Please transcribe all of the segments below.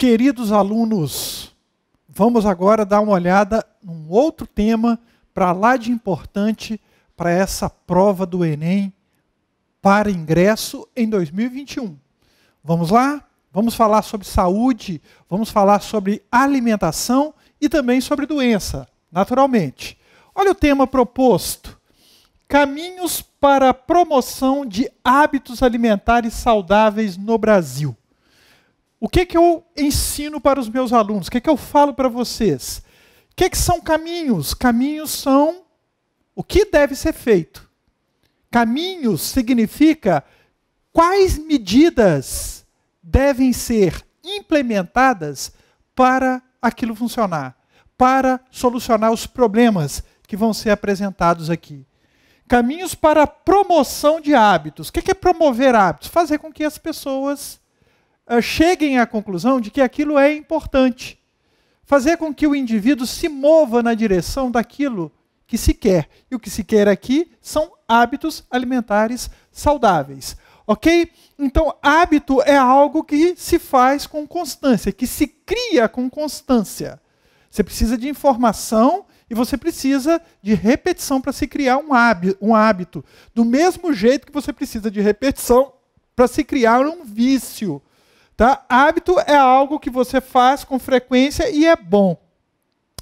Queridos alunos, vamos agora dar uma olhada num outro tema para lá de importante para essa prova do Enem para ingresso em 2021. Vamos lá? Vamos falar sobre saúde, vamos falar sobre alimentação e também sobre doença, naturalmente. Olha o tema proposto: caminhos para a promoção de hábitos alimentares saudáveis no Brasil. O que eu ensino para os meus alunos? O que eu falo para vocês? O que são caminhos? Caminhos são o que deve ser feito. Caminhos significa quais medidas devem ser implementadas para aquilo funcionar, para solucionar os problemas que vão ser apresentados aqui. Caminhos para a promoção de hábitos. O que é promover hábitos? Fazer com que as pessoas cheguem à conclusão de que aquilo é importante. Fazer com que o indivíduo se mova na direção daquilo que se quer. E o que se quer aqui são hábitos alimentares saudáveis. Ok? Então, hábito é algo que se faz com constância, que se cria com constância. Você precisa de informação e você precisa de repetição para se criar um hábito. Do mesmo jeito que você precisa de repetição para se criar um vício. Tá? Hábito é algo que você faz com frequência e é bom.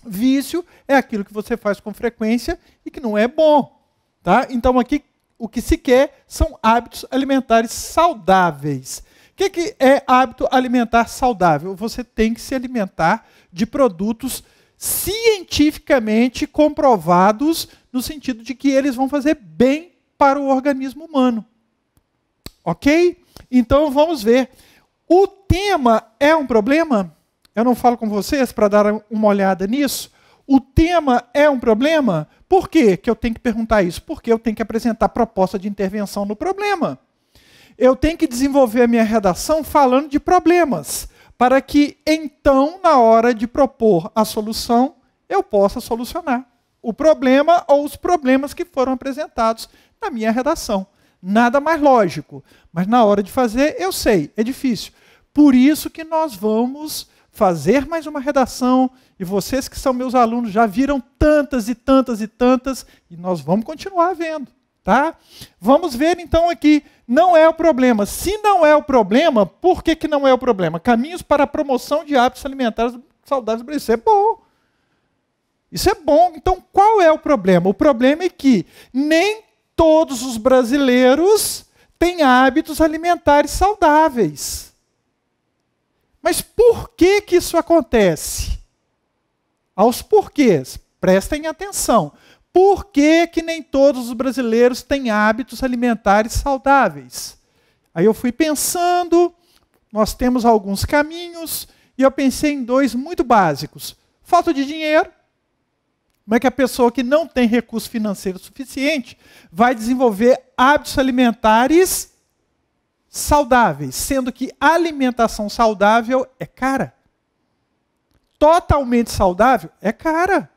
Vício é aquilo que você faz com frequência e que não é bom. Tá? Então aqui o que se quer são hábitos alimentares saudáveis. O que é hábito alimentar saudável? Você tem que se alimentar de produtos cientificamente comprovados no sentido de que eles vão fazer bem para o organismo humano. Ok? Então vamos ver. O tema é um problema? Eu não falo com vocês para dar uma olhada nisso. O tema é um problema? Por quê que eu tenho que perguntar isso? Porque eu tenho que apresentar proposta de intervenção no problema. Eu tenho que desenvolver a minha redação falando de problemas, para que então, na hora de propor a solução, eu possa solucionar o problema ou os problemas que foram apresentados na minha redação. Nada mais lógico. Mas na hora de fazer, eu sei, é difícil. Por isso que nós vamos fazer mais uma redação, e vocês que são meus alunos já viram tantas e tantas e tantas, e nós vamos continuar vendo. Tá? Vamos ver então aqui, não é o problema. Se não é o problema, por que não é o problema? Caminhos para a promoção de hábitos alimentares saudáveis. Isso é bom. Isso é bom. Então qual é o problema? O problema é que nem todos os brasileiros têm hábitos alimentares saudáveis. Mas por que isso acontece? Aos porquês, prestem atenção. Por que nem todos os brasileiros têm hábitos alimentares saudáveis? Aí eu fui pensando, nós temos alguns caminhos, e eu pensei em dois muito básicos. Falta de dinheiro. Como é que a pessoa que não tem recurso financeiro suficiente vai desenvolver hábitos alimentares saudáveis, sendo que alimentação saudável é cara? Totalmente saudável é cara.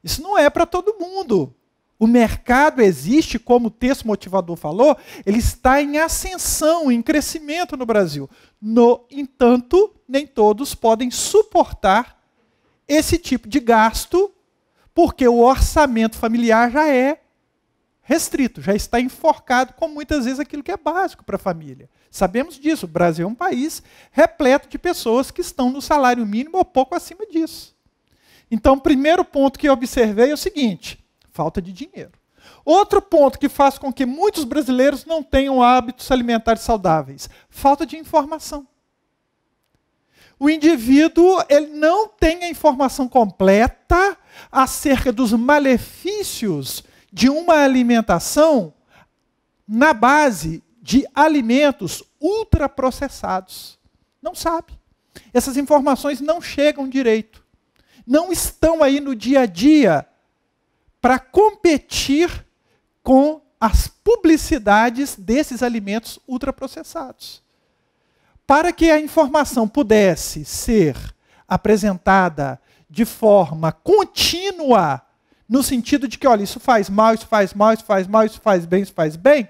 Isso não é para todo mundo. O mercado existe, como o texto motivador falou, ele está em ascensão, em crescimento no Brasil. No entanto, nem todos podem suportar esse tipo de gasto, porque o orçamento familiar já é restrito, já está enforcado com muitas vezes aquilo que é básico para a família. Sabemos disso, o Brasil é um país repleto de pessoas que estão no salário mínimo ou pouco acima disso. Então, o primeiro ponto que eu observei é o seguinte: falta de dinheiro. Outro ponto que faz com que muitos brasileiros não tenham hábitos alimentares saudáveis: falta de informação. O indivíduo ele não tem a informação completa acerca dos malefícios de uma alimentação na base de alimentos ultraprocessados. Não sabe. Essas informações não chegam direito. Não estão aí no dia a dia para competir com as publicidades desses alimentos ultraprocessados. Para que a informação pudesse ser apresentada de forma contínua, no sentido de que, olha, isso faz mal, isso faz mal, isso faz mal, isso faz bem, isso faz bem,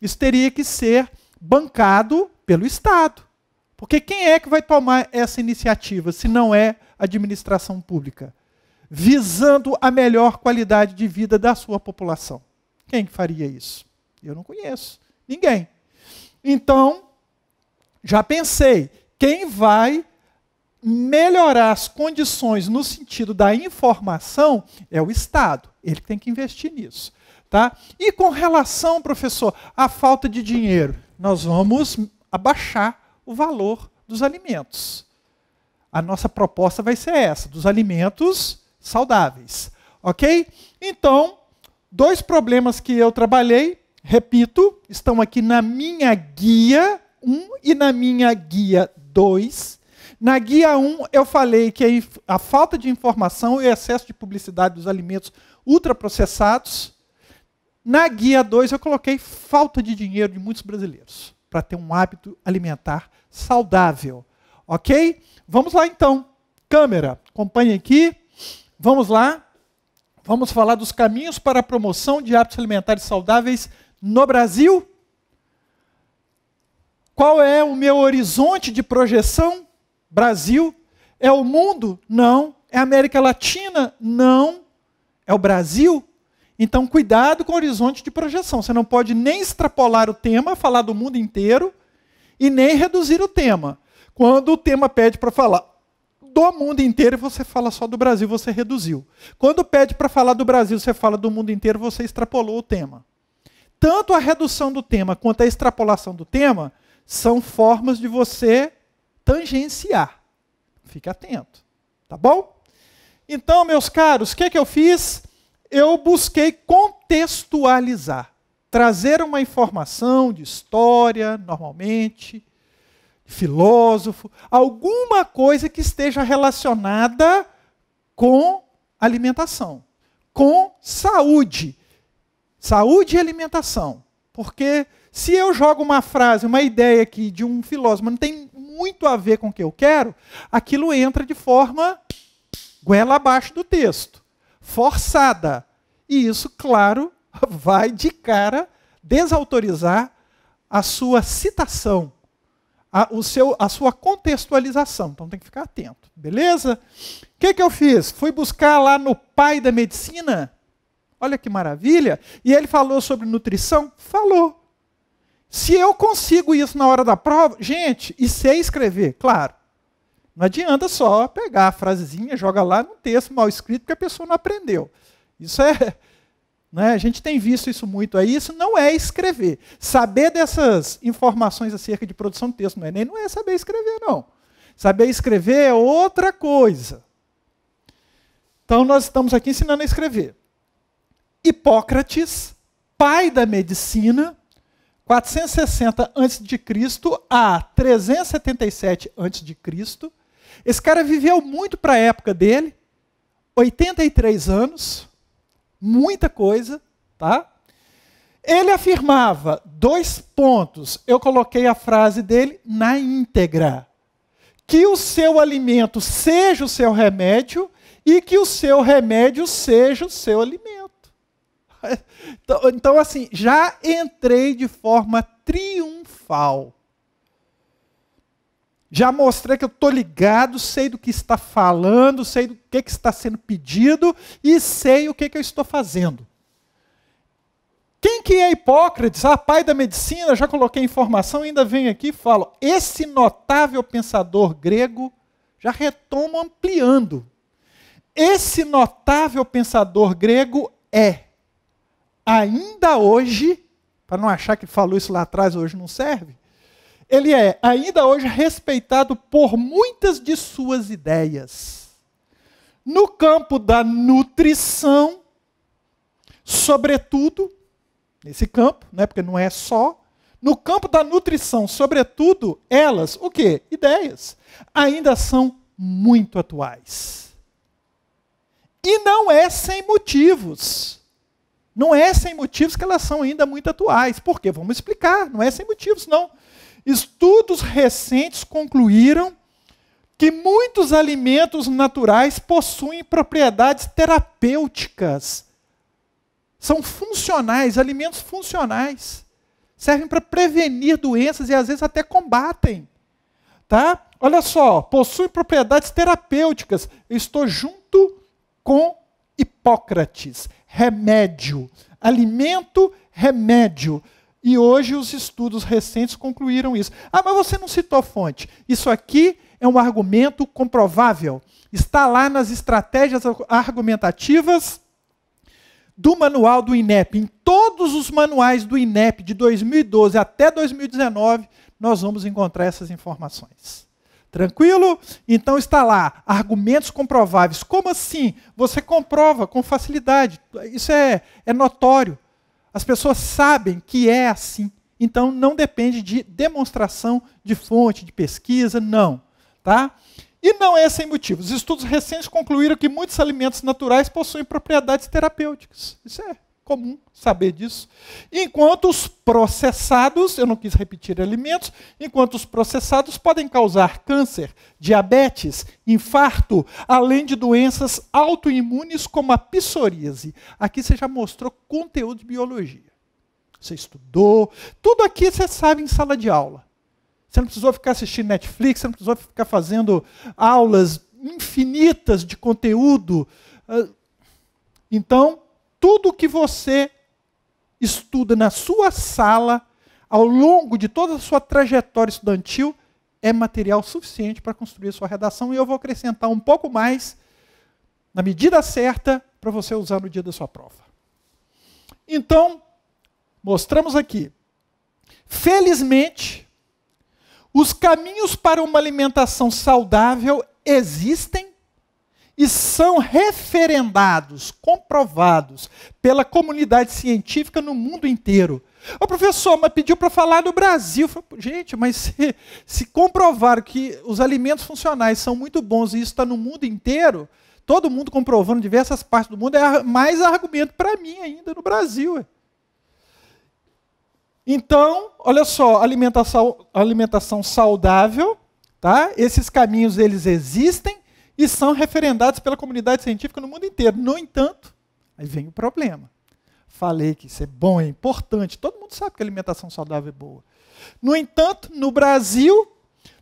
isso teria que ser bancado pelo Estado. Porque quem é que vai tomar essa iniciativa, se não é a administração pública? Visando a melhor qualidade de vida da sua população. Quem que faria isso? Eu não conheço. Ninguém. Então, já pensei, quem vai melhorar as condições no sentido da informação é o Estado. Ele tem que investir nisso. Tá? E com relação, professor, à falta de dinheiro, nós vamos abaixar o valor dos alimentos. A nossa proposta vai ser essa, dos alimentos saudáveis. Ok? Então, 2 problemas que eu trabalhei, repito, estão aqui na minha guia 1 e na minha guia 2. Na guia 1, eu falei que a falta de informação e o excesso de publicidade dos alimentos ultraprocessados. Na guia 2, eu coloquei falta de dinheiro de muitos brasileiros para ter um hábito alimentar saudável. Ok? Vamos lá, então. Câmera, acompanhe aqui. Vamos lá. Vamos falar dos caminhos para a promoção de hábitos alimentares saudáveis no Brasil. Qual é o meu horizonte de projeção? Brasil. É o mundo? Não. É a América Latina? Não. É o Brasil? Então, cuidado com o horizonte de projeção. Você não pode nem extrapolar o tema, falar do mundo inteiro, e nem reduzir o tema. Quando o tema pede para falar do mundo inteiro, você fala só do Brasil, você reduziu. Quando pede para falar do Brasil, você fala do mundo inteiro, você extrapolou o tema. Tanto a redução do tema quanto a extrapolação do tema são formas de você tangenciar. Fique atento. Tá bom? Então, meus caros, o que eu fiz? Eu busquei contextualizar. Trazer uma informação de história, normalmente, filósofo, alguma coisa que esteja relacionada com alimentação, com saúde. Saúde e alimentação. Porque se eu jogo uma frase, uma ideia aqui de um filósofo, mas não tem muito a ver com o que eu quero, aquilo entra de forma goela abaixo do texto, forçada. E isso, claro, vai de cara desautorizar a sua citação, a sua contextualização. Então tem que ficar atento, beleza? O que eu fiz? Fui buscar lá no pai da medicina, olha que maravilha, e ele falou sobre nutrição? Falou. Se eu consigo isso na hora da prova, gente, e sei escrever, claro, não adianta só pegar a frasezinha, joga lá no texto mal escrito, porque a pessoa não aprendeu. Isso é... Né? A gente tem visto isso muito aí, isso não é escrever. Saber dessas informações acerca de produção de texto no Enem não é saber escrever, não. Saber escrever é outra coisa. Então, nós estamos aqui ensinando a escrever. Hipócrates, pai da medicina, 460 a.C. a 377 a.C. Esse cara viveu muito para a época dele, 83 anos, muita coisa, tá? Ele afirmava 2 pontos, eu coloquei a frase dele na íntegra, que o seu alimento seja o seu remédio e que o seu remédio seja o seu alimento. Então, assim, já entrei de forma triunfal. Já mostrei que eu estou ligado, sei do que está falando, sei do que está sendo pedido e sei o que eu estou fazendo. Quem que é Hipócrates? Pai da medicina, já coloquei informação, ainda venho aqui e falo, esse notável pensador grego, já retomo ampliando. Esse notável pensador grego ainda hoje, para não achar que falou isso lá atrás, hoje não serve, ele é ainda hoje respeitado por muitas de suas ideias. No campo da nutrição, sobretudo, nesse campo, né, porque não é só, no campo da nutrição, sobretudo, elas, o quê? Ideias. Ainda são muito atuais. E não é sem motivos. Não é sem motivos que elas são ainda muito atuais. Por quê? Vamos explicar. Não é sem motivos, não. Estudos recentes concluíram que muitos alimentos naturais possuem propriedades terapêuticas. São funcionais, alimentos funcionais. Servem para prevenir doenças e às vezes até combatem. Tá? Olha só, possui propriedades terapêuticas. Eu estou junto com Hipócrates. Remédio. Alimento, remédio. E hoje os estudos recentes concluíram isso. Ah, mas você não citou a fonte. Isso aqui é um argumento comprovável. Está lá nas estratégias argumentativas do manual do INEP. Em todos os manuais do INEP de 2012 até 2019, nós vamos encontrar essas informações. Tranquilo? Então está lá, argumentos comprováveis. Como assim? Você comprova com facilidade. Isso é notório. As pessoas sabem que é assim. Então não depende de demonstração de fonte, de pesquisa, não. Tá? E não é sem motivo. Os estudos recentes concluíram que muitos alimentos naturais possuem propriedades terapêuticas. Isso é comum saber disso. Enquanto os processados, eu não quis repetir alimentos, enquanto os processados podem causar câncer, diabetes, infarto, além de doenças autoimunes como a psoríase. Aqui você já mostrou conteúdo de biologia. Você estudou, tudo aqui você sabe em sala de aula. Você não precisou ficar assistindo Netflix, você não precisou ficar fazendo aulas infinitas de conteúdo. Então, tudo que você estuda na sua sala, ao longo de toda a sua trajetória estudantil, é material suficiente para construir a sua redação. E eu vou acrescentar um pouco mais, na medida certa, para você usar no dia da sua prova. Então, mostramos aqui. Felizmente, os caminhos para uma alimentação saudável existem e são referendados, comprovados pela comunidade científica no mundo inteiro. O professor, mas pediu para falar no Brasil. Falei, gente, mas se comprovaram que os alimentos funcionais são muito bons e isso está no mundo inteiro, todo mundo comprovando em diversas partes do mundo, é mais argumento para mim ainda no Brasil. Então, olha só, alimentação saudável, tá? Esses caminhos eles existem e são referendados pela comunidade científica no mundo inteiro. No entanto, aí vem o problema. Falei que isso é bom, é importante, todo mundo sabe que a alimentação saudável é boa. No entanto, no Brasil,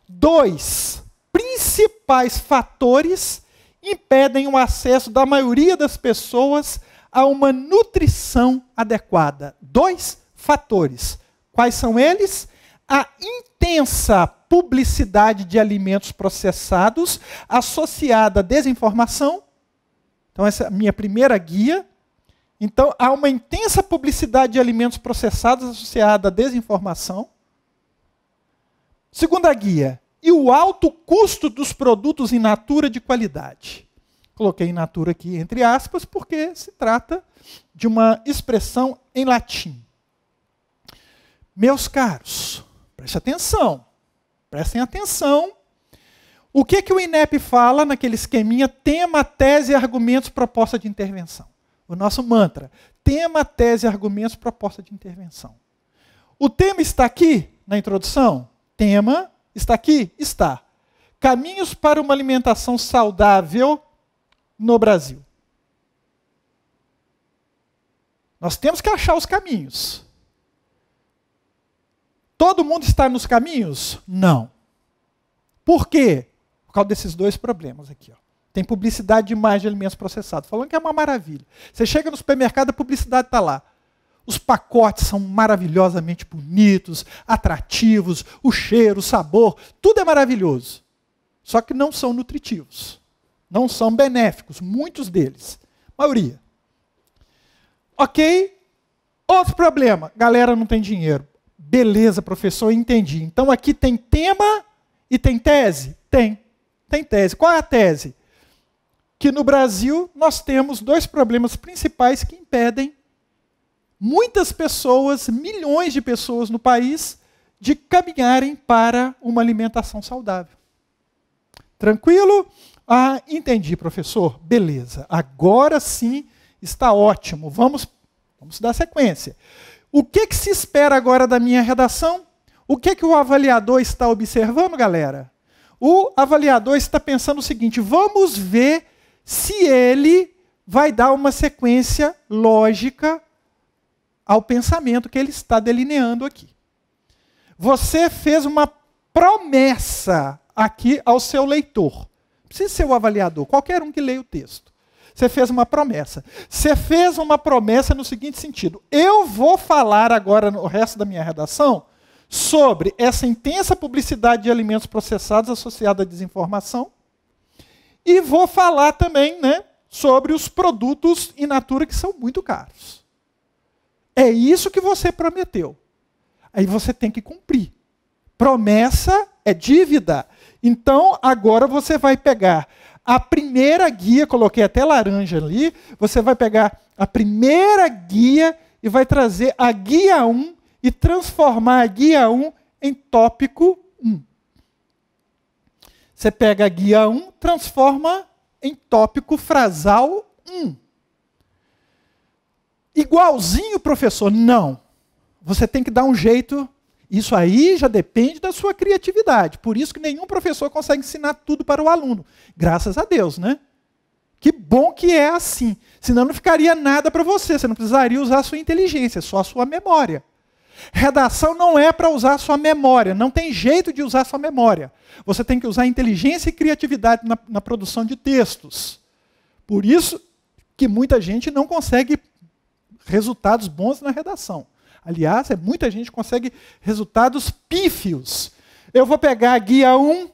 2 principais fatores impedem o acesso da maioria das pessoas a uma nutrição adequada. 2 fatores. Quais são eles? A intensa publicidade de alimentos processados associada à desinformação. Então, essa é a minha primeira guia. Então, há uma intensa publicidade de alimentos processados associada à desinformação. Segunda guia. E o alto custo dos produtos in natura de qualidade. Coloquei in natura aqui entre aspas, porque se trata de uma expressão em latim. Meus caros, prestem atenção. O que o INEP fala naquele esqueminha? Tema, tese, argumentos, proposta de intervenção. O nosso mantra, tema, tese, argumentos, proposta de intervenção. O tema está aqui na introdução? Tema está aqui? Está. Caminhos para uma alimentação saudável no Brasil. Nós temos que achar os caminhos. Todo mundo está nos caminhos? Não. Por quê? Por causa desses 2 problemas aqui. Ó. Tem publicidade demais de alimentos processados, falando que é uma maravilha. Você chega no supermercado, a publicidade está lá. Os pacotes são maravilhosamente bonitos, atrativos, o cheiro, o sabor, tudo é maravilhoso. Só que não são nutritivos. Não são benéficos, muitos deles. Maioria. Ok? Outro problema, galera não tem dinheiro. Beleza, professor, entendi. Então aqui tem tema e tem tese? Tem tese. Qual é a tese? Que no Brasil nós temos 2 problemas principais que impedem muitas pessoas, milhões de pessoas no país, de caminharem para uma alimentação saudável. Tranquilo? Ah, entendi, professor. Beleza. Agora sim está ótimo. Vamos dar sequência. O que se espera agora da minha redação? O que o avaliador está observando, galera? O avaliador está pensando o seguinte, vamos ver se ele vai dar uma sequência lógica ao pensamento que ele está delineando aqui. Você fez uma promessa aqui ao seu leitor. Não precisa ser o avaliador, qualquer um que leia o texto. Você fez uma promessa. Você fez uma promessa no seguinte sentido: eu vou falar agora no resto da minha redação sobre essa intensa publicidade de alimentos processados associada à desinformação e vou falar também, né, sobre os produtos in natura que são muito caros. É isso que você prometeu. Aí você tem que cumprir. Promessa é dívida. Então, agora você vai pegar a primeira guia, coloquei até laranja ali, você vai pegar a primeira guia e vai trazer a guia 1 e transformar a guia 1 em tópico 1. Você pega a guia 1, transforma em tópico frasal 1. Igualzinho, professor? Não. Você tem que dar um jeito. Isso aí já depende da sua criatividade. Por isso que nenhum professor consegue ensinar tudo para o aluno. Graças a Deus, né? Que bom que é assim. Senão não ficaria nada para você. Você não precisaria usar a sua inteligência, só a sua memória. Redação não é para usar a sua memória. Não tem jeito de usar a sua memória. Você tem que usar inteligência e criatividade na produção de textos. Por isso que muita gente não consegue resultados bons na redação. Aliás, muita gente consegue resultados pífios. Eu vou pegar a guia 1. O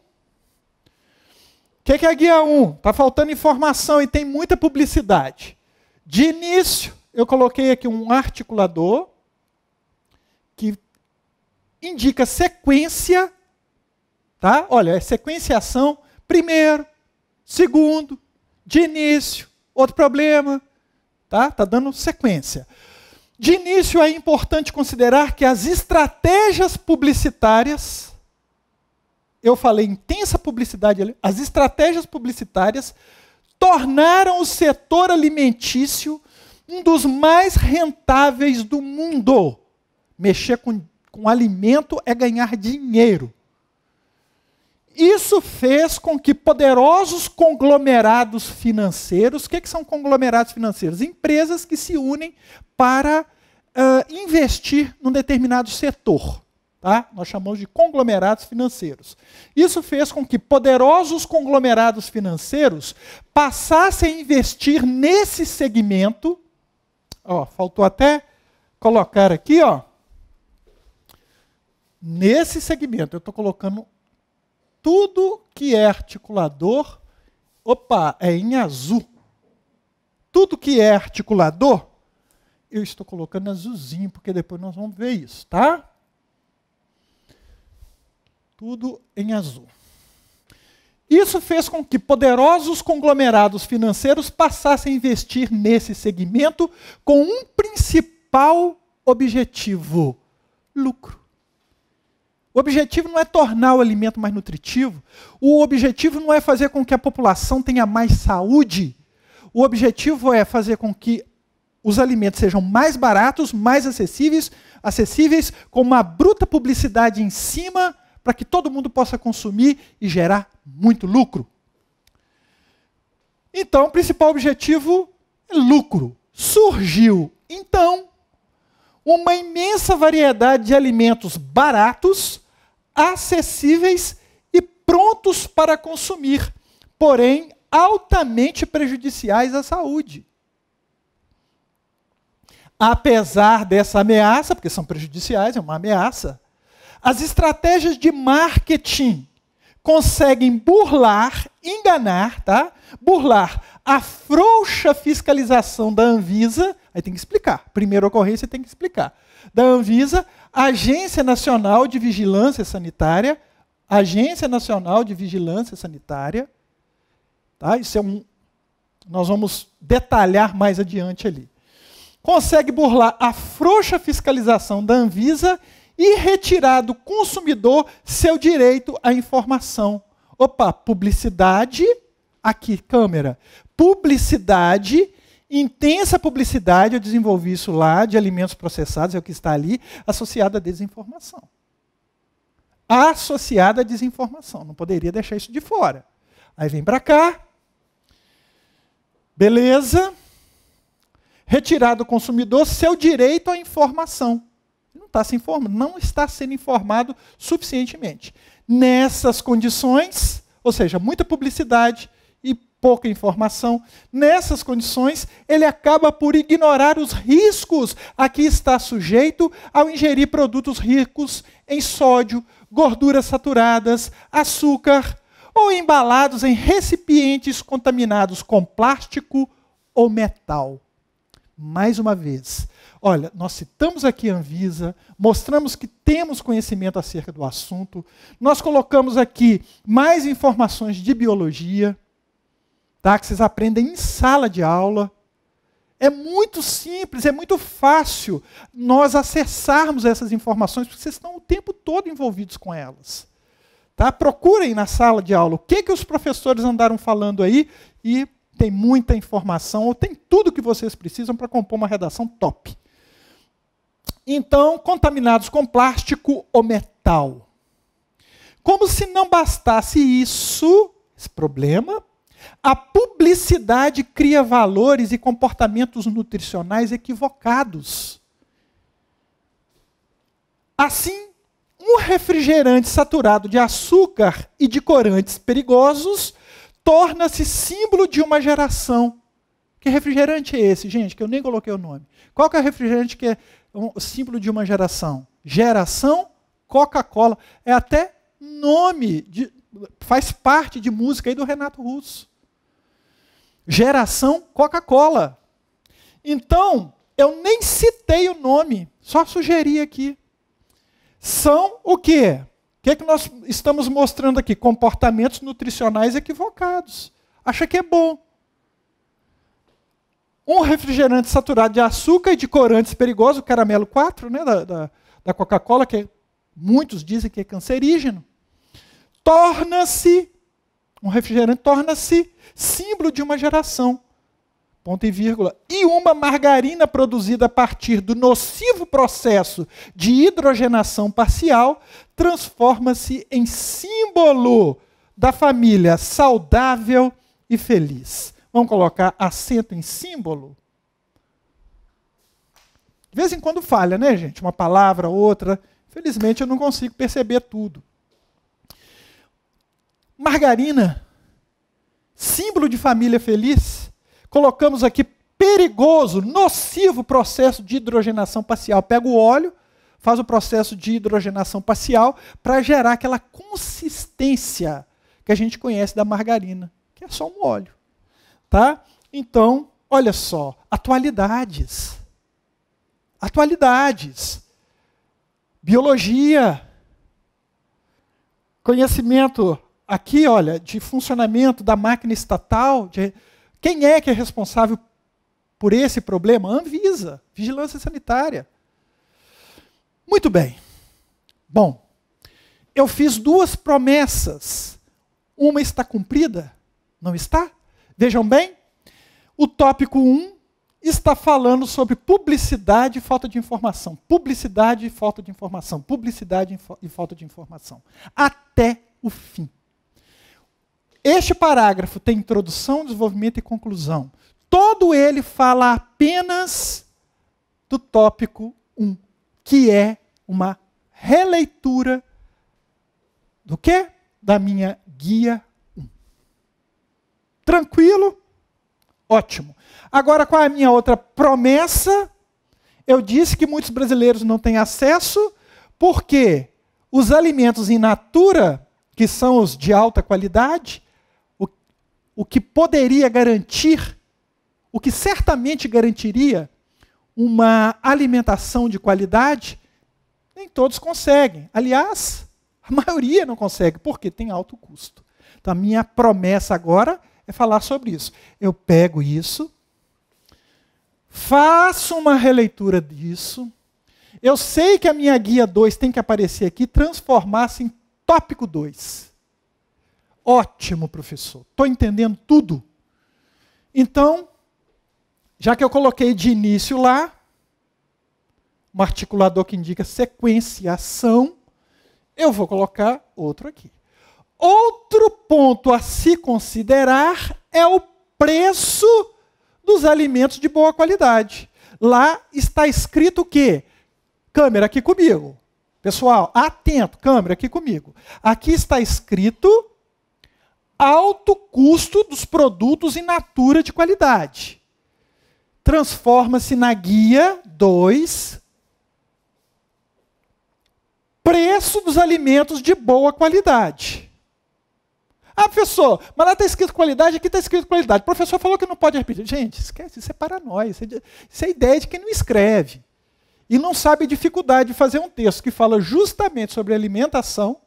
que é a guia 1? Está faltando informação e tem muita publicidade. De início, eu coloquei aqui um articulador que indica sequência. Tá? Olha, é sequenciação. Primeiro, segundo, de início, outro problema. Tá dando sequência. De início, é importante considerar que as estratégias publicitárias, eu falei intensa publicidade ali, as estratégias publicitárias tornaram o setor alimentício um dos mais rentáveis do mundo. Mexer com alimento é ganhar dinheiro. Isso fez com que poderosos conglomerados financeiros, o que são conglomerados financeiros? Empresas que se unem para investir num determinado setor. Tá? Nós chamamos de conglomerados financeiros. Isso fez com que poderosos conglomerados financeiros passassem a investir nesse segmento. Ó, faltou até colocar aqui, ó, nesse segmento. Eu estou colocando tudo que é articulador, é em azul. Tudo que é articulador, eu estou colocando azulzinho, porque depois nós vamos ver isso, tá? Tudo em azul. Isso fez com que poderosos conglomerados financeiros passassem a investir nesse segmento com um principal objetivo: lucro. O objetivo não é tornar o alimento mais nutritivo. O objetivo não é fazer com que a população tenha mais saúde. O objetivo é fazer com que os alimentos sejam mais baratos, mais acessíveis, com uma bruta publicidade em cima, para que todo mundo possa consumir e gerar muito lucro. Então, o principal objetivo é lucro. Surgiu, então, uma imensa variedade de alimentos baratos, acessíveis e prontos para consumir, porém altamente prejudiciais à saúde. Apesar dessa ameaça, porque são prejudiciais, é uma ameaça, as estratégias de marketing conseguem burlar, enganar, tá? Burlar a frouxa fiscalização da Anvisa, aí tem que explicar, primeira ocorrência tem que explicar, da Anvisa, Agência Nacional de Vigilância Sanitária, Agência Nacional de Vigilância Sanitária, tá? Isso é nós vamos detalhar mais adiante ali. Consegue burlar a frouxa fiscalização da Anvisa e retirar do consumidor seu direito à informação. Publicidade, aqui, câmera, publicidade, intensa publicidade, eu desenvolvi isso lá, de alimentos processados, é o que está ali, associada à desinformação. Associada à desinformação, não poderia deixar isso de fora. Aí vem para cá, beleza, retirar do consumidor seu direito à informação. Não está se informando, não está sendo informado suficientemente. Nessas condições, ou seja, muita publicidade e pouca informação, nessas condições, ele acaba por ignorar os riscos a que está sujeito ao ingerir produtos ricos em sódio, gorduras saturadas, açúcar, ou embalados em recipientes contaminados com plástico ou metal. Mais uma vez, olha, nós citamos aqui a Anvisa, mostramos que temos conhecimento acerca do assunto, nós colocamos aqui mais informações de biologia, tá, que vocês aprendem em sala de aula. É muito simples, é muito fácil nós acessarmos essas informações, porque vocês estão o tempo todo envolvidos com elas. Tá? Procurem na sala de aula o que os professores andaram falando aí e tem muita informação, ou tem tudo que vocês precisam para compor uma redação top. Então, contaminados com plástico ou metal. Como se não bastasse isso, esse problema, a publicidade cria valores e comportamentos nutricionais equivocados. Assim, um refrigerante saturado de açúcar e de corantes perigosos torna-se símbolo de uma geração. Que refrigerante é esse, gente? Que eu nem coloquei o nome. Qual que é o refrigerante que é o símbolo de uma geração? Geração Coca-Cola. É até nome, faz parte de música aí do Renato Russo. Geração Coca-Cola. Então, eu nem citei o nome, só sugeri aqui. São o quê? O que nós estamos mostrando aqui? Comportamentos nutricionais equivocados. Acha que é bom. Um refrigerante saturado de açúcar e de corantes perigosos, o caramelo 4, né, da Coca-Cola, que muitos dizem que é cancerígeno, um refrigerante torna-se símbolo de uma geração. Ponto e vírgula. E uma margarina produzida a partir do nocivo processo de hidrogenação parcial transforma-se em símbolo da família saudável e feliz. Vamos colocar acento em símbolo? De vez em quando falha, né, gente? Uma palavra, outra. Infelizmente, eu não consigo perceber tudo. Margarina, símbolo de família feliz. Colocamos aqui perigoso, nocivo processo de hidrogenação parcial. Pega o óleo, faz o processo de hidrogenação parcial para gerar aquela consistência que a gente conhece da margarina, que é só um óleo. Tá? Então, olha só, atualidades. Atualidades. Biologia. Conhecimento aqui, olha, de funcionamento da máquina estatal. Quem é que é responsável por esse problema? A Anvisa, Vigilância Sanitária. Muito bem. Bom, eu fiz duas promessas. Uma está cumprida? Não está? Vejam bem, o tópico 1 está falando sobre publicidade e falta de informação. Publicidade e falta de informação. Publicidade e falta de informação. Até o fim. Este parágrafo tem introdução, desenvolvimento e conclusão. Todo ele fala apenas do tópico 1, que é uma releitura do quê? Da minha guia 1. Tranquilo? Ótimo. Agora, qual é a minha outra promessa? Eu disse que muitos brasileiros não têm acesso, porque os alimentos in natura, que são os de alta qualidade, o que poderia garantir, o que certamente garantiria uma alimentação de qualidade, nem todos conseguem. Aliás, a maioria não consegue, porque tem alto custo. Então, a minha promessa agora é falar sobre isso. Eu pego isso, faço uma releitura disso, eu sei que a minha guia 2 tem que aparecer aqui, transformar-se em tópico 2. Ótimo, professor. Estou entendendo tudo. Então, já que eu coloquei de início lá, um articulador que indica sequenciação, eu vou colocar outro aqui. Outro ponto a se considerar é o preço dos alimentos de boa qualidade. Lá está escrito o quê? Câmera aqui comigo. Pessoal, atento, câmera, aqui comigo. Aqui está escrito alto custo dos produtos in natura de qualidade. Transforma-se na guia 2, preço dos alimentos de boa qualidade. Ah, professor, mas lá está escrito qualidade, aqui está escrito qualidade. O professor falou que não pode repetir. Gente, esquece, isso é paranoia, isso é ideia de quem não escreve. E não sabe a dificuldade de fazer um texto que fala justamente sobre alimentação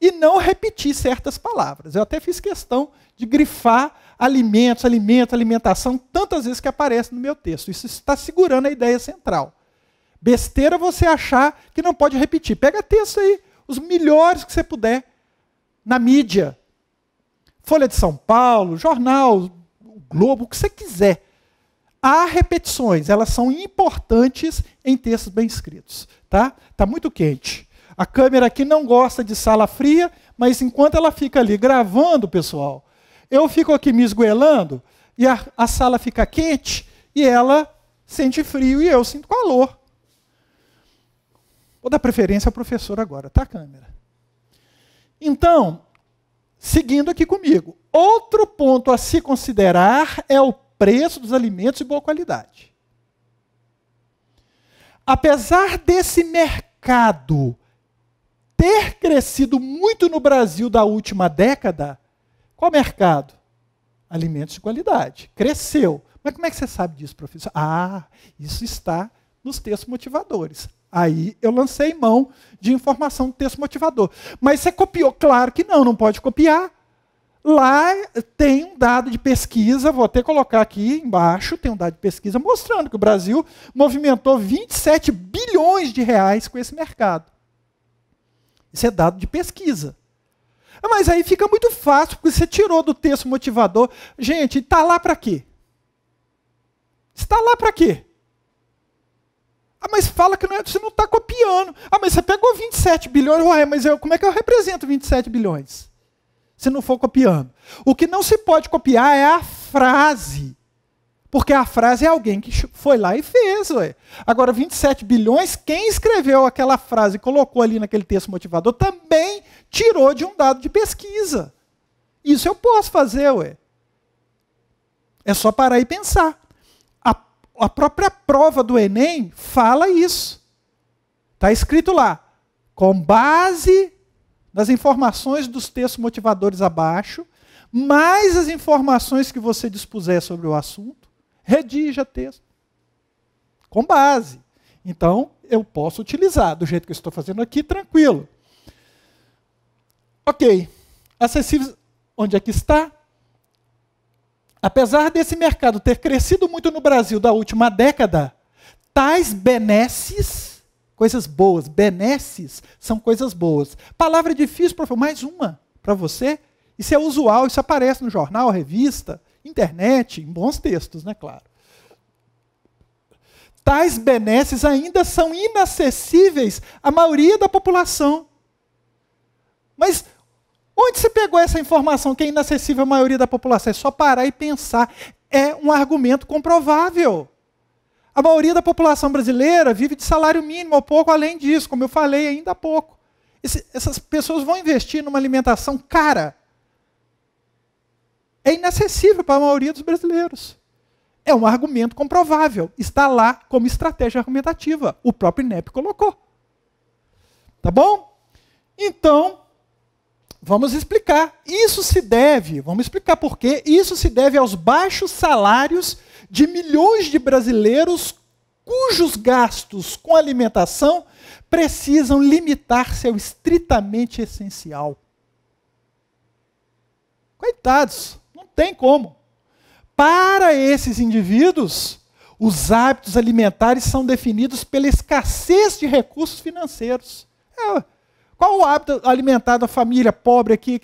e não repetir certas palavras. Eu até fiz questão de grifar alimentos, alimentação, tantas vezes que aparece no meu texto. Isso está segurando a ideia central. Besteira você achar que não pode repetir. Pega texto aí, os melhores que você puder, na mídia. Folha de São Paulo, jornal, o Globo, o que você quiser. Há repetições, elas são importantes em textos bem escritos. Tá? Tá muito quente. A câmera aqui não gosta de sala fria, mas enquanto ela fica ali gravando, pessoal, eu fico aqui me esgoelando e a sala fica quente e ela sente frio e eu sinto calor. Vou dar preferência ao professor agora, tá, câmera? Então, seguindo aqui comigo, outro ponto a se considerar é o preço dos alimentos de boa qualidade. Apesar desse mercado ter crescido muito no Brasil da última década, qual mercado? Alimentos de qualidade. Cresceu. Mas como é que você sabe disso, professor? Ah, isso está nos textos motivadores. Aí eu lancei mão de informação do texto motivador. Mas você copiou? Claro que não, não pode copiar. Lá tem um dado de pesquisa, vou até colocar aqui embaixo, tem um dado de pesquisa mostrando que o Brasil movimentou 27 bilhões de reais com esse mercado. Isso é dado de pesquisa. Mas aí fica muito fácil, porque você tirou do texto motivador. Gente, está lá para quê? Está lá para quê? Ah, mas fala que você não está copiando. Ah, mas você pegou 27 bilhões. Ué, mas como é que eu represento 27 bilhões? Se não for copiando. O que não se pode copiar é a frase. Porque a frase é alguém que foi lá e fez. Ué. Agora, 27 bilhões, quem escreveu aquela frase e colocou ali naquele texto motivador também tirou de um dado de pesquisa. Isso eu posso fazer, ué. É só parar e pensar. A própria prova do Enem fala isso. Está escrito lá, com base nas informações dos textos motivadores abaixo, mais as informações que você dispuser sobre o assunto, redija texto. Com base. Então, eu posso utilizar do jeito que eu estou fazendo aqui, tranquilo. Ok. Acessíveis, onde é que está? Apesar desse mercado ter crescido muito no Brasil da última década, tais benesses, coisas boas, benesses são coisas boas. Palavra difícil, professor, mais uma para você. Isso é usual, isso aparece no jornal, revista, internet, em bons textos, né, claro. Tais benesses ainda são inacessíveis à maioria da população. Mas onde você pegou essa informação que é inacessível à maioria da população? É só parar e pensar. É um argumento comprovável. A maioria da população brasileira vive de salário mínimo, ou pouco além disso, como eu falei ainda há pouco. Essas pessoas vão investir numa alimentação cara. É inacessível para a maioria dos brasileiros. É um argumento comprovável. Está lá como estratégia argumentativa. O próprio INEP colocou. Tá bom? Então, vamos explicar. Isso se deve, vamos explicar por quê. Isso se deve aos baixos salários de milhões de brasileiros cujos gastos com alimentação precisam limitar-se ao estritamente essencial. Coitados, não tem como. Para esses indivíduos, os hábitos alimentares são definidos pela escassez de recursos financeiros. Qual o hábito alimentar da família pobre aqui?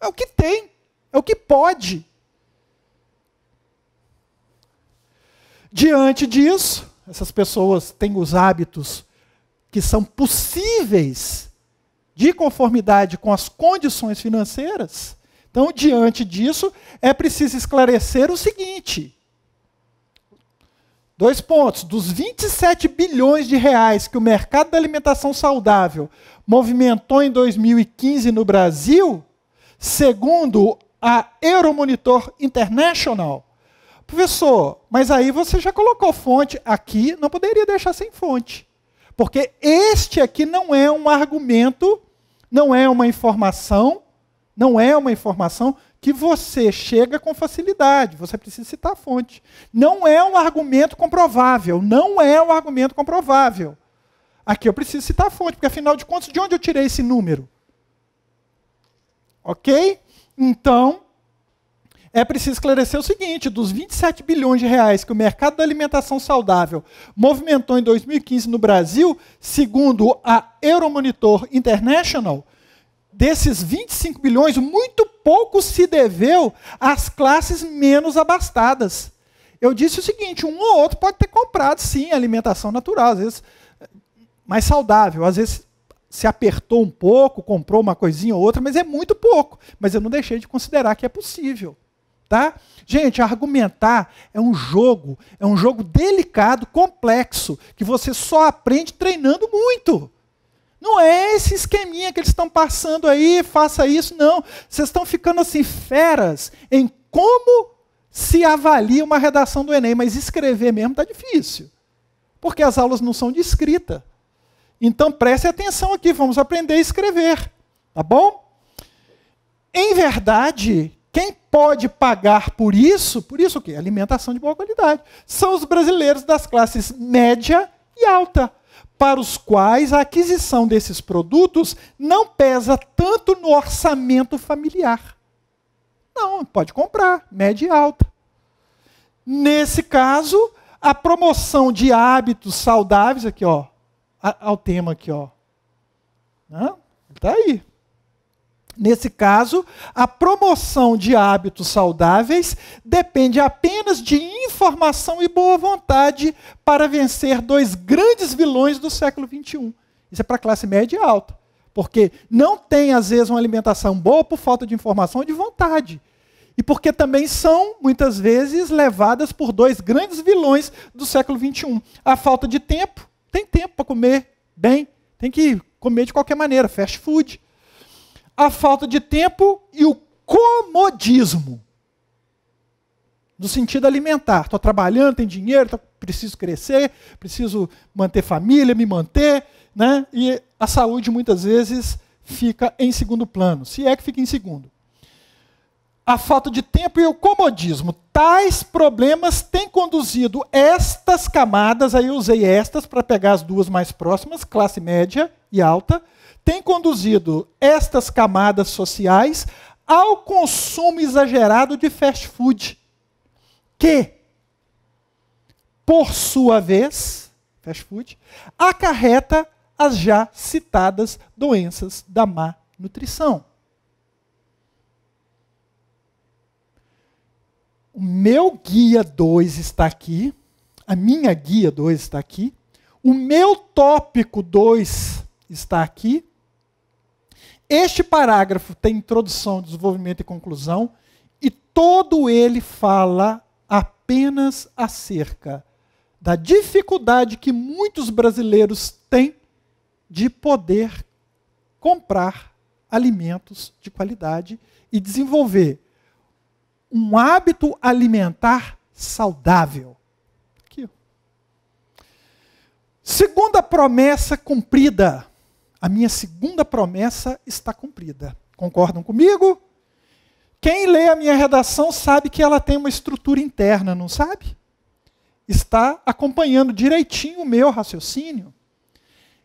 É o que tem, é o que pode. Diante disso, essas pessoas têm os hábitos que são possíveis de conformidade com as condições financeiras. Então, diante disso, é preciso esclarecer o seguinte. Dois pontos. Dos 27 bilhões de reais que o mercado da alimentação saudável movimentou em 2015 no Brasil, segundo a Euromonitor International. Professor, mas aí você já colocou fonte aqui, não poderia deixar sem fonte. Porque este aqui não é um argumento, não é uma informação que você chega com facilidade. Você precisa citar a fonte. Não é um argumento comprovável. Não é um argumento comprovável. Aqui eu preciso citar a fonte, porque afinal de contas, de onde eu tirei esse número? Ok? Então, é preciso esclarecer o seguinte: dos 27 bilhões de reais que o mercado da alimentação saudável movimentou em 2015 no Brasil, segundo a Euromonitor International, desses 25 bilhões, muito pouco se deveu às classes menos abastadas. Eu disse o seguinte: um ou outro pode ter comprado, sim, alimentação natural, às vezes mais saudável, às vezes se apertou um pouco, comprou uma coisinha ou outra, mas é muito pouco. Mas eu não deixei de considerar que é possível. Tá? Gente, argumentar é um jogo delicado, complexo, que você só aprende treinando muito. Não é esse esqueminha que eles estão passando aí, faça isso, não. Vocês estão ficando assim feras em como se avalia uma redação do Enem, mas escrever mesmo está difícil, porque as aulas não são de escrita. Então preste atenção aqui, vamos aprender a escrever, tá bom? Em verdade, quem pode pagar por isso o quê? Alimentação de boa qualidade. São os brasileiros das classes média e alta, para os quais a aquisição desses produtos não pesa tanto no orçamento familiar. Não, pode comprar, média e alta. Nesse caso, a promoção de hábitos saudáveis, aqui, ó, ao tema aqui, ó. Está aí. Nesse caso, a promoção de hábitos saudáveis depende apenas de informação e boa vontade para vencer dois grandes vilões do século XXI. Isso é para a classe média e alta. Porque não tem, às vezes, uma alimentação boa por falta de informação e de vontade. E porque também são, muitas vezes, levadas por dois grandes vilões do século XXI. A falta de tempo. Tem tempo para comer bem. Tem que comer de qualquer maneira, fast food. A falta de tempo e o comodismo, no sentido alimentar. Estou trabalhando, tenho dinheiro, preciso crescer, preciso manter família, me manter, né? E a saúde muitas vezes fica em segundo plano, se é que fica em segundo. A falta de tempo e o comodismo. Tais problemas têm conduzido estas camadas, aí eu usei estas para pegar as duas mais próximas, classe média e alta, tem conduzido estas camadas sociais ao consumo exagerado de fast food, que, por sua vez, fast food, acarreta as já citadas doenças da má nutrição. O meu guia 2 está aqui, a minha guia 2 está aqui, o meu tópico 2 está aqui. Este parágrafo tem introdução, desenvolvimento e conclusão, e todo ele fala apenas acerca da dificuldade que muitos brasileiros têm de poder comprar alimentos de qualidade e desenvolver um hábito alimentar saudável. Aqui. Segunda promessa cumprida. A minha segunda promessa está cumprida. Concordam comigo? Quem lê a minha redação sabe que ela tem uma estrutura interna, não sabe? Está acompanhando direitinho o meu raciocínio.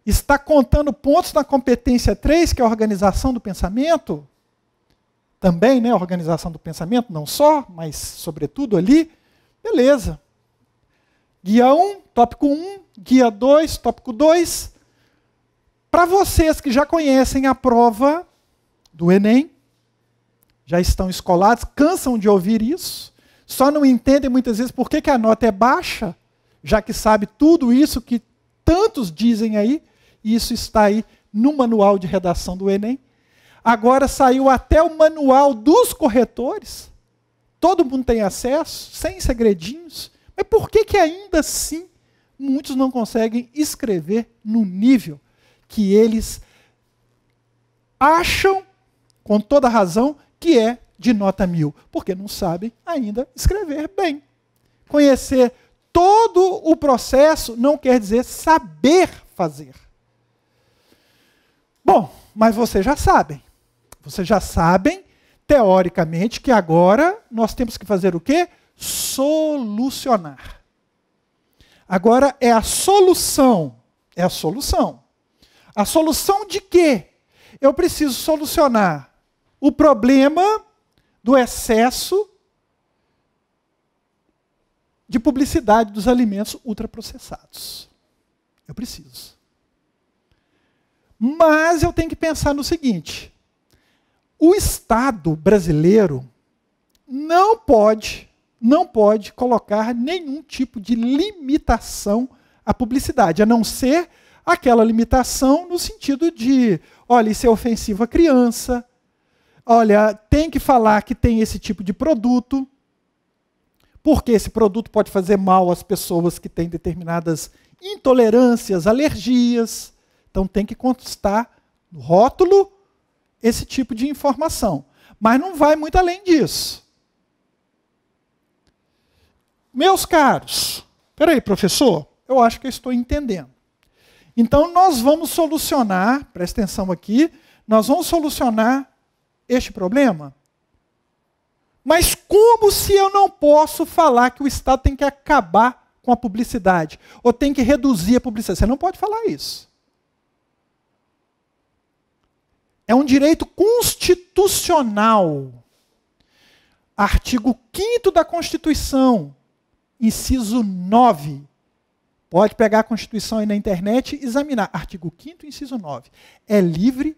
Está contando pontos na competência 3, que é a organização do pensamento. Também, né, a organização do pensamento, não só, mas sobretudo ali. Beleza. Guia 1, tópico 1, guia 2, tópico 2. Para vocês que já conhecem a prova do Enem, já estão escolados, cansam de ouvir isso, só não entendem muitas vezes por que a nota é baixa, já que sabe tudo isso que tantos dizem aí, e isso está aí no manual de redação do Enem. Agora saiu até o manual dos corretores, todo mundo tem acesso, sem segredinhos, Mas por que ainda assim muitos não conseguem escrever no nível que eles acham, com toda razão, que é de nota 1000? Porque não sabem ainda escrever bem. Conhecer todo o processo não quer dizer saber fazer. Bom, mas vocês já sabem. Vocês já sabem, teoricamente, que agora nós temos que fazer o quê? Solucionar. Agora é a solução. É a solução. A solução de quê? Eu preciso solucionar o problema do excesso de publicidade dos alimentos ultraprocessados. Eu preciso. Mas eu tenho que pensar no seguinte: o Estado brasileiro não pode colocar nenhum tipo de limitação à publicidade, a não ser aquela limitação no sentido de, olha, isso é ofensivo à criança, olha, tem que falar que tem esse tipo de produto, porque esse produto pode fazer mal às pessoas que têm determinadas intolerâncias, alergias. Então tem que constar no rótulo esse tipo de informação. Mas não vai muito além disso. Meus caros, espera aí, professor, eu acho que eu estou entendendo. Então nós vamos solucionar, presta atenção aqui, nós vamos solucionar este problema. Mas como se eu não posso falar que o Estado tem que acabar com a publicidade, ou tem que reduzir a publicidade? Você não pode falar isso. É um direito constitucional. Artigo 5º da Constituição, inciso 9. Pode pegar a Constituição aí na internet e examinar. Artigo 5º, inciso 9. É livre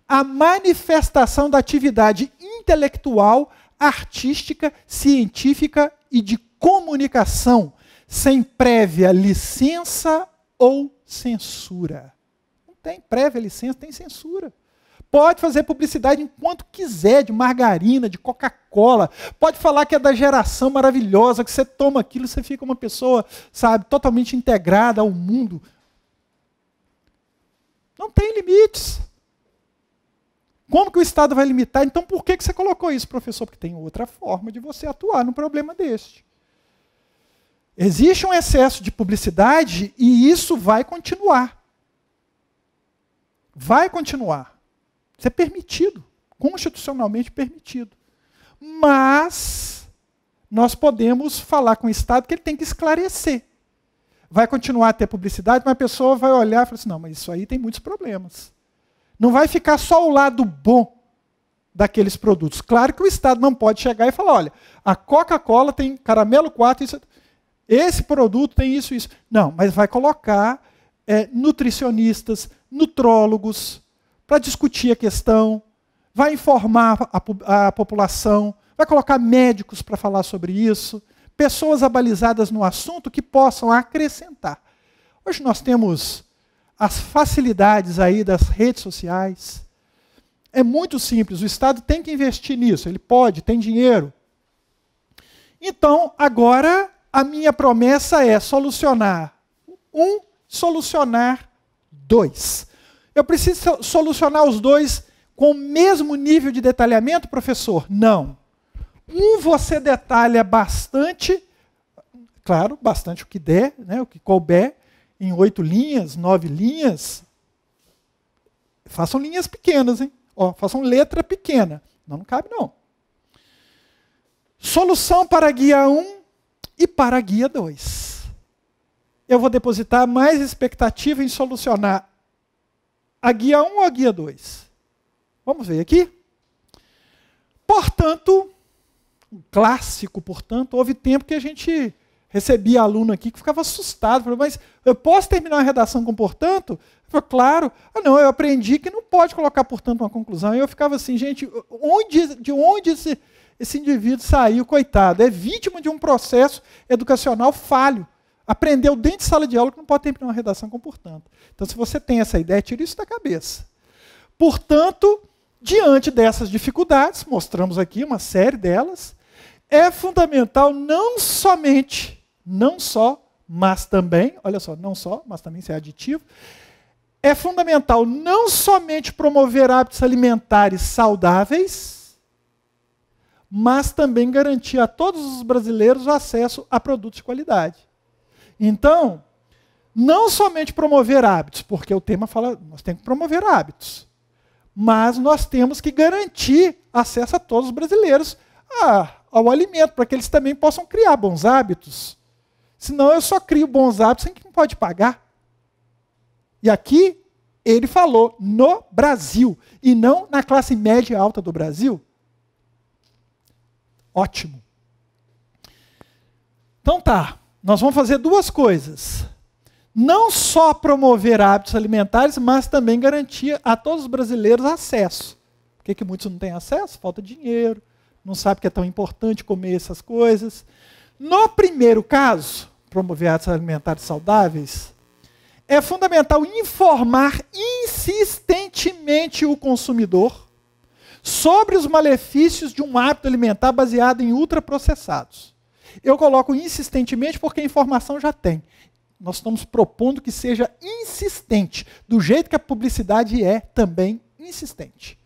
a manifestação da atividade intelectual, artística, científica e de comunicação, sem prévia licença ou censura. Não tem prévia licença, tem censura. Pode fazer publicidade enquanto quiser, de margarina, de Coca-Cola. Pode falar que é da geração maravilhosa, que você toma aquilo e você fica uma pessoa, sabe, totalmente integrada ao mundo. Não tem limites. Como que o Estado vai limitar? Então por que você colocou isso, professor? Porque tem outra forma de você atuar num problema deste. Existe um excesso de publicidade e isso vai continuar. Vai continuar. Isso é permitido, constitucionalmente permitido. Mas nós podemos falar com o Estado que ele tem que esclarecer. Vai continuar a ter publicidade, mas a pessoa vai olhar e falar assim, não, mas isso aí tem muitos problemas. Não vai ficar só o lado bom daqueles produtos. Claro que o Estado não pode chegar e falar, olha, a Coca-Cola tem caramelo 4, esse produto tem isso, isso. Não, mas vai colocar nutricionistas, nutrólogos, para discutir a questão, vai informar a população, vai colocar médicos para falar sobre isso, pessoas abalizadas no assunto que possam acrescentar. Hoje nós temos as facilidades aí das redes sociais. É muito simples, o Estado tem que investir nisso, ele pode, tem dinheiro. Então, agora, a minha promessa é solucionar solucionar 2. Eu preciso solucionar os 2 com o mesmo nível de detalhamento, professor? Não. Você detalha bastante, claro, bastante o que der, né, o que couber, em 8 linhas, 9 linhas. Façam linhas pequenas, hein? Ó, façam letra pequena. Não cabe, não. Solução para a guia 1 e para a guia 2. Eu vou depositar mais expectativa em solucionar a guia 1 ou a guia 2? Vamos ver aqui. Portanto, um clássico, portanto, houve tempo que a gente recebia aluno aqui que ficava assustado. Falou, mas eu posso terminar a redação com portanto? Eu falei, claro. Ah, não, eu aprendi que não pode colocar portanto uma conclusão. E eu ficava assim, gente, de onde esse indivíduo saiu, coitado? É vítima de um processo educacional falho. Aprendeu dentro de sala de aula que não pode terminar uma redação com portanto. Então, se você tem essa ideia, tire isso da cabeça. Portanto, diante dessas dificuldades, mostramos aqui uma série delas, é fundamental não somente não só, mas também, olha só, não só, mas também isso é aditivo, é fundamental não somente promover hábitos alimentares saudáveis, mas também garantir a todos os brasileiros o acesso a produtos de qualidade. Então, não somente promover hábitos, porque o tema fala, nós temos que promover hábitos, mas nós temos que garantir acesso a todos os brasileiros ao alimento, para que eles também possam criar bons hábitos. Senão eu só crio bons hábitos sem quem pode pagar. E aqui ele falou no Brasil, e não na classe média alta do Brasil. Ótimo. Então tá, nós vamos fazer duas coisas. Não só promover hábitos alimentares, mas também garantir a todos os brasileiros acesso. Por que muitos não têm acesso? Falta dinheiro, não sabe que é tão importante comer essas coisas. No primeiro caso, promover hábitos alimentares saudáveis, é fundamental informar insistentemente o consumidor sobre os malefícios de um hábito alimentar baseado em ultraprocessados. Eu coloco insistentemente porque a informação já tem. Nós estamos propondo que seja insistente, do jeito que a publicidade é também insistente.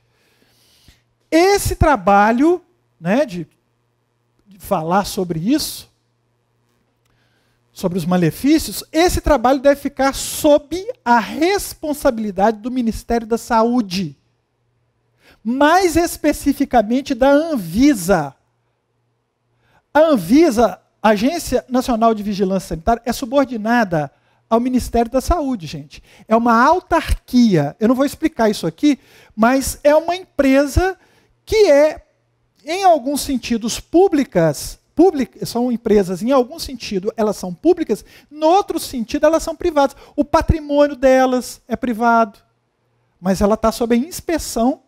Esse trabalho, né, de falar sobre isso, sobre os malefícios, esse trabalho deve ficar sob a responsabilidade do Ministério da Saúde. Mais especificamente da Anvisa. A Anvisa, Agência Nacional de Vigilância Sanitária, é subordinada ao Ministério da Saúde, gente. É uma autarquia. Eu não vou explicar isso aqui, mas é uma empresa que é, em alguns sentidos, públicas, são empresas, em algum sentido, elas são públicas, no outro sentido, elas são privadas. O patrimônio delas é privado, mas ela está sob a inspeção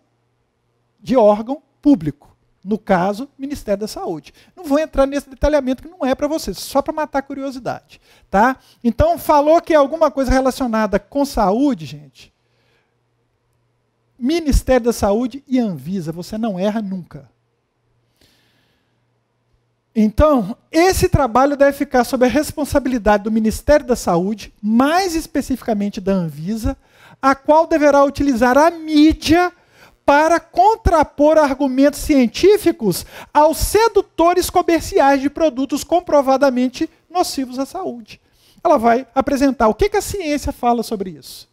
de órgão público. No caso, Ministério da Saúde. Não vou entrar nesse detalhamento que não é para vocês, só para matar a curiosidade. Tá? Então, falou que é alguma coisa relacionada com saúde, gente. Ministério da Saúde e Anvisa, você não erra nunca. Então, esse trabalho deve ficar sob a responsabilidade do Ministério da Saúde, mais especificamente da Anvisa, a qual deverá utilizar a mídia para contrapor argumentos científicos aos sedutores comerciais de produtos comprovadamente nocivos à saúde. Ela vai apresentar o que a ciência fala sobre isso.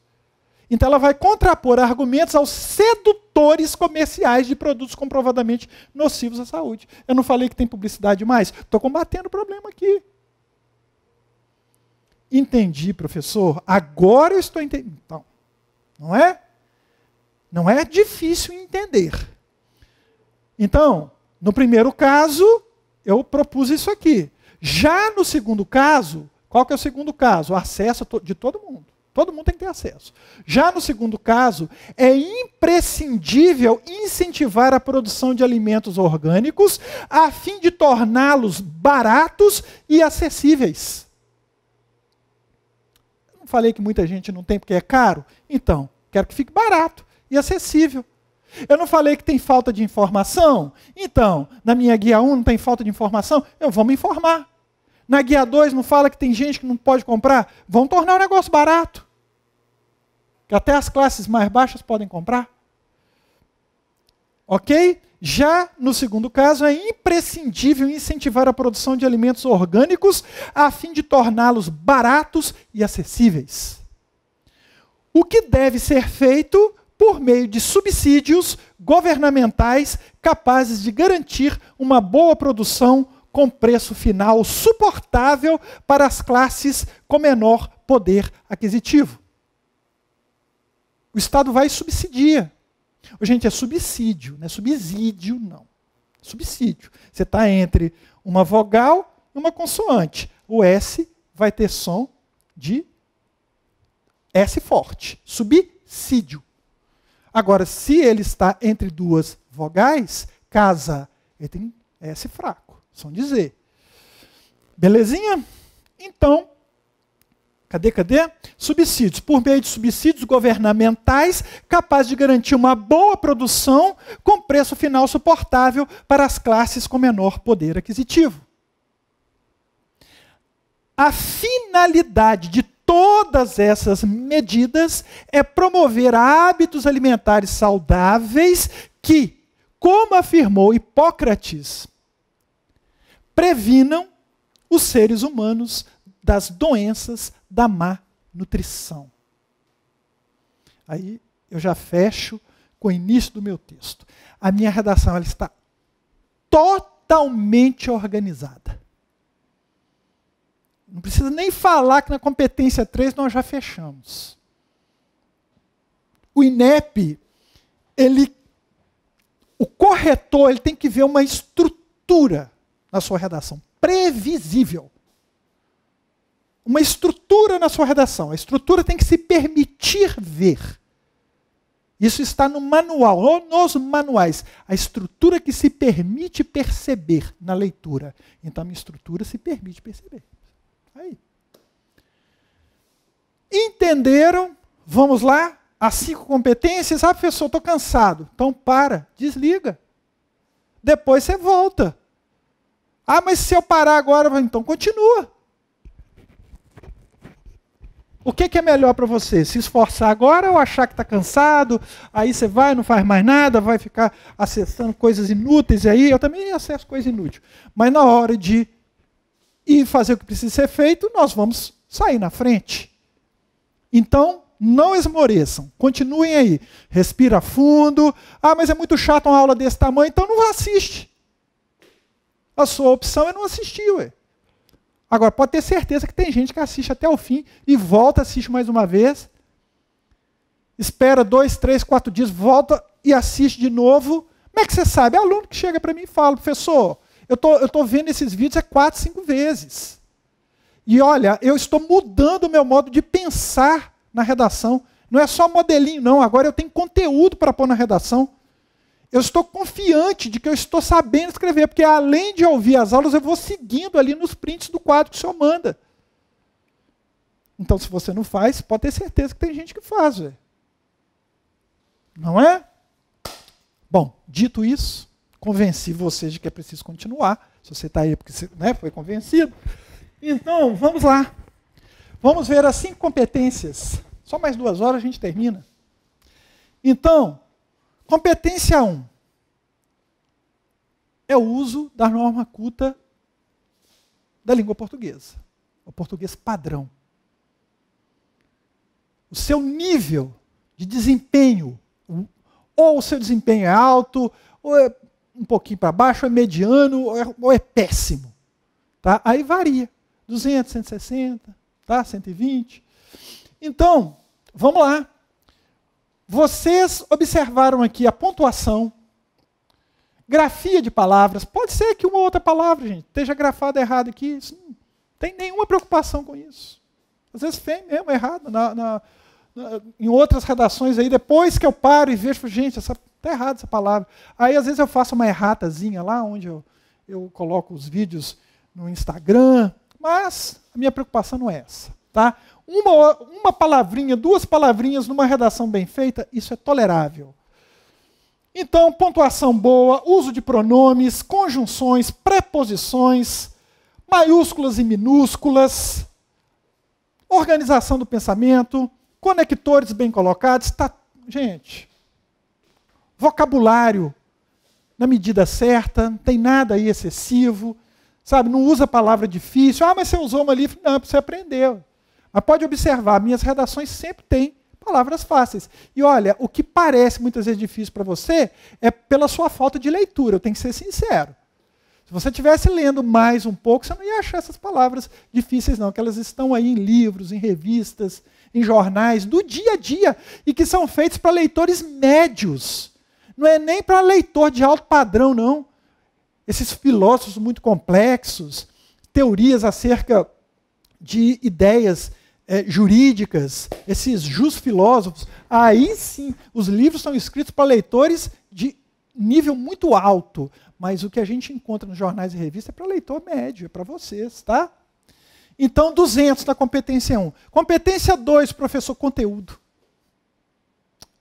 Então ela vai contrapor argumentos aos sedutores comerciais de produtos comprovadamente nocivos à saúde. Eu não falei que tem publicidade demais? Estou combatendo o problema aqui. Entendi, professor. Agora eu estou entendendo. Então, não é? Não é difícil entender. Então, no primeiro caso, eu propus isso aqui. Já no segundo caso, qual que é o segundo caso? O acesso de todo mundo. Todo mundo tem que ter acesso. Já no segundo caso, é imprescindível incentivar a produção de alimentos orgânicos a fim de torná-los baratos e acessíveis. Não falei que muita gente não tem porque é caro? Então, quero que fique barato e acessível. Eu não falei que tem falta de informação? Então, na minha guia 1 não tem falta de informação? Vou me informar. Na guia 2 não fala que tem gente que não pode comprar? Vão tornar o negócio barato. Que até as classes mais baixas podem comprar. Ok? Já no segundo caso, é imprescindível incentivar a produção de alimentos orgânicos a fim de torná-los baratos e acessíveis. O que deve ser feito por meio de subsídios governamentais capazes de garantir uma boa produção com preço final suportável para as classes com menor poder aquisitivo. O Estado vai e subsidia. Gente, é subsídio, não é subsídio, não. Subsídio. Você está entre uma vogal e uma consoante. O S vai ter som de S forte. Subsídio. Agora, se ele está entre duas vogais, casa, ele tem S fraco, som de Z. Belezinha? Então, cadê? Subsídios. Por meio de subsídios governamentais capazes de garantir uma boa produção com preço final suportável para as classes com menor poder aquisitivo. A finalidade de todas essas medidas é promover hábitos alimentares saudáveis que, como afirmou Hipócrates, previnam os seres humanos das doenças da má nutrição. Aí eu já fecho com o início do meu texto. A minha redação ela está totalmente organizada. Não precisa nem falar que na competência 3 nós já fechamos. O INEP, o corretor, ele tem que ver uma estrutura na sua redação, previsível. Uma estrutura na sua redação. A estrutura tem que se permitir ver. Isso está no manual, ou nos manuais. A estrutura que se permite perceber na leitura. Então, a minha estrutura se permite perceber. Aí. Entenderam? Vamos lá? As 5 competências. Ah, professor, estou cansado. Então, para, desliga. Depois você volta. Ah, mas se eu parar agora, então continua. O que é melhor para você? Se esforçar agora ou achar que está cansado? Aí você vai, não faz mais nada, vai ficar acessando coisas inúteis. E aí eu também acesso coisa inútil. Mas na hora de ir fazer o que precisa ser feito, nós vamos sair na frente. Então, não esmoreçam. Continuem aí. Respira fundo. Ah, mas é muito chato uma aula desse tamanho, então não assiste. A sua opção é não assistir, ué. Agora, pode ter certeza que tem gente que assiste até o fim e volta, assiste mais uma vez. Espera 2, 3, 4 dias, volta e assiste de novo. Como é que você sabe? É aluno que chega para mim e fala, professor, eu tô vendo esses vídeos 4, 5 vezes. E olha, eu estou mudando o meu modo de pensar na redação. Não é só modelinho, não. Agora eu tenho conteúdo para pôr na redação. Eu estou confiante de que eu estou sabendo escrever, porque além de ouvir as aulas, eu vou seguindo ali nos prints do quadro que o senhor manda. Então, se você não faz, pode ter certeza que tem gente que faz. Véio. Não é? Bom, dito isso, convenci vocês de que é preciso continuar. Se você está aí porque você, né, foi convencido. Então, vamos lá. Vamos ver as 5 competências. Só mais 2 horas a gente termina. Então, competência 1 é o uso da norma culta da língua portuguesa. O português padrão. O seu nível de desempenho, ou o seu desempenho é alto, ou é um pouquinho para baixo, ou é mediano, ou é péssimo. Tá? Aí varia. 200, 160, tá? 120. Então, vamos lá. Vocês observaram aqui a pontuação, grafia de palavras. Pode ser que uma ou outra palavra, gente, esteja grafada errado aqui. Isso não tem nenhuma preocupação com isso. Às vezes vem mesmo errado. Em outras redações aí, depois que eu paro e vejo, gente, está errada essa palavra. Aí às vezes eu faço uma erratazinha lá, onde eu coloco os vídeos no Instagram, mas a minha preocupação não é essa. Tá? Uma palavrinha, 2 palavrinhas numa redação bem feita, isso é tolerável. Então, pontuação boa, uso de pronomes, conjunções, preposições, maiúsculas e minúsculas, organização do pensamento, conectores bem colocados, gente, vocabulário na medida certa, não tem nada aí excessivo, sabe? Não usa palavra difícil. Ah, mas você usou uma ali, não, você aprendeu. Mas pode observar, minhas redações sempre têm palavras fáceis. E olha, o que parece muitas vezes difícil para você é pela sua falta de leitura, eu tenho que ser sincero. Se você estivesse lendo mais um pouco, você não ia achar essas palavras difíceis não, que elas estão aí em livros, em revistas, em jornais, do dia a dia, e que são feitos para leitores médios. Não é nem para leitor de alto padrão, não. Esses filósofos muito complexos, teorias acerca de ideias jurídicas, esses filósofos, aí sim, os livros são escritos para leitores de nível muito alto, mas o que a gente encontra nos jornais e revistas é para leitor médio, é para vocês, tá? Então, 200 na competência 1. Competência 2, professor, conteúdo.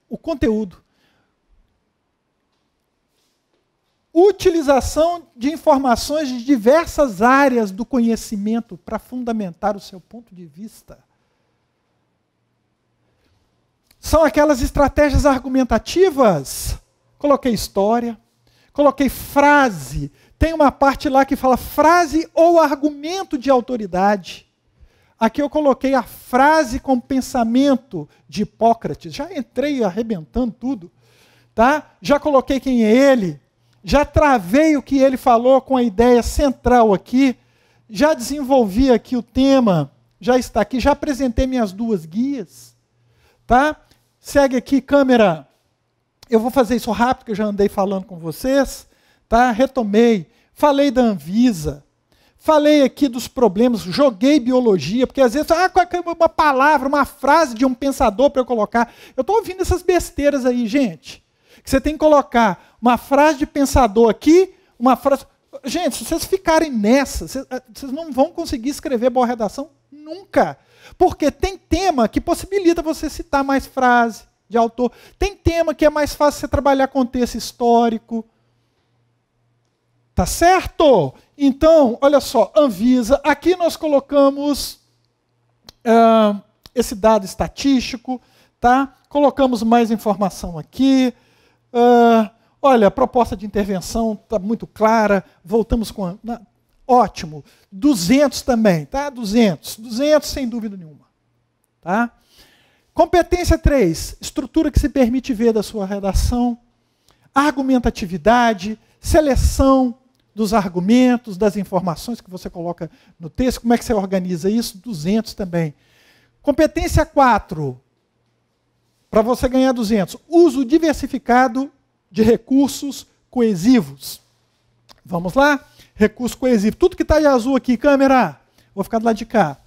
O conteúdo. utilização de informações de diversas áreas do conhecimento para fundamentar o seu ponto de vista. São aquelas estratégias argumentativas. Coloquei história, coloquei frase. Tem uma parte lá que fala frase ou argumento de autoridade. Aqui eu coloquei a frase com pensamento de Hipócrates. Já entrei arrebentando tudo. Tá? Já coloquei quem é ele. Já travei o que ele falou com a ideia central aqui. Já desenvolvi aqui o tema. Já está aqui. Já apresentei minhas duas guias. Tá? Segue aqui, câmera. Eu vou fazer isso rápido, que eu já andei falando com vocês. Tá? Retomei. Falei da Anvisa. Falei aqui dos problemas. Joguei biologia, porque às vezes, uma palavra, uma frase de um pensador para eu colocar. Eu estou ouvindo essas besteiras aí, gente. Que você tem que colocar uma frase de pensador aqui, uma frase... Gente, se vocês ficarem nessa, vocês não vão conseguir escrever boa redação nunca. Porque tem tema que possibilita você citar mais frase de autor. Tem tema que é mais fácil você trabalhar contexto histórico. Tá certo? Então, olha só, Anvisa. Aqui nós colocamos esse dado estatístico. Tá? Colocamos mais informação aqui. Olha, a proposta de intervenção está muito clara. Voltamos com... Ótimo. 200 também, tá? 200 sem dúvida nenhuma. Tá? Competência 3, estrutura que se permite ver da sua redação, argumentatividade, seleção dos argumentos, das informações que você coloca no texto, como é que você organiza isso? 200 também. Competência 4, para você ganhar 200, uso diversificado de recursos coesivos. Vamos lá? Recurso coesivo. Tudo que está de azul aqui, câmera. Vou ficar do lado de cá.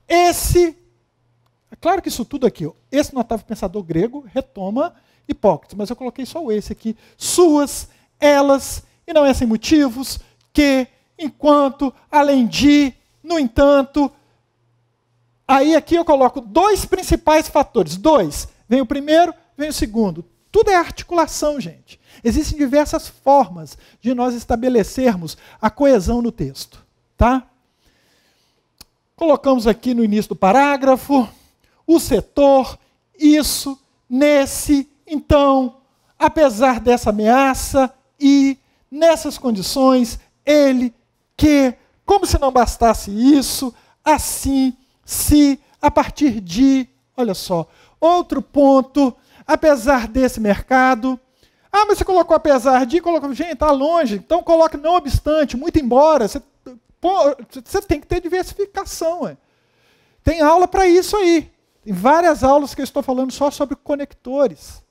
Esse, é claro que isso tudo aqui, ó, esse notável pensador grego retoma Hipócrates, mas eu coloquei só esse aqui. Suas, elas, e não é sem motivos, que, enquanto, além de, no entanto. Aí aqui eu coloco dois principais fatores. Dois. Vem o primeiro, vem o segundo. Tudo é articulação, gente. Existem diversas formas de nós estabelecermos a coesão no texto. Tá? Colocamos aqui no início do parágrafo o setor, isso, nesse, então, apesar dessa ameaça e nessas condições, ele, que, como se não bastasse isso, assim, se, a partir de, olha só, outro ponto, apesar desse mercado. Mas você colocou apesar de, colocou, gente, está longe, então coloque não obstante, muito embora. Você tem que ter diversificação. Ué. Tem aula para isso aí. Tem várias aulas que eu estou falando só sobre conectores.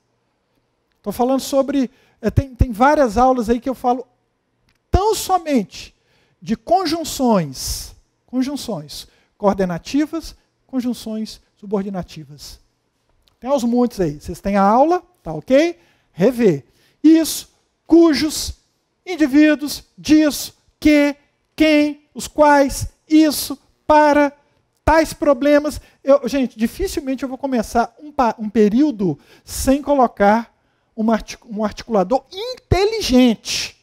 Estou falando sobre... Tem várias aulas aí que eu falo tão somente de conjunções coordenativas, conjunções subordinativas. Tem aos montes aí. Vocês têm a aula, tá ok? Rever. Isso, cujos, indivíduos, disso, que, quem, os quais, isso, para, tais problemas. Gente, dificilmente eu vou começar um período sem colocar um articulador inteligente.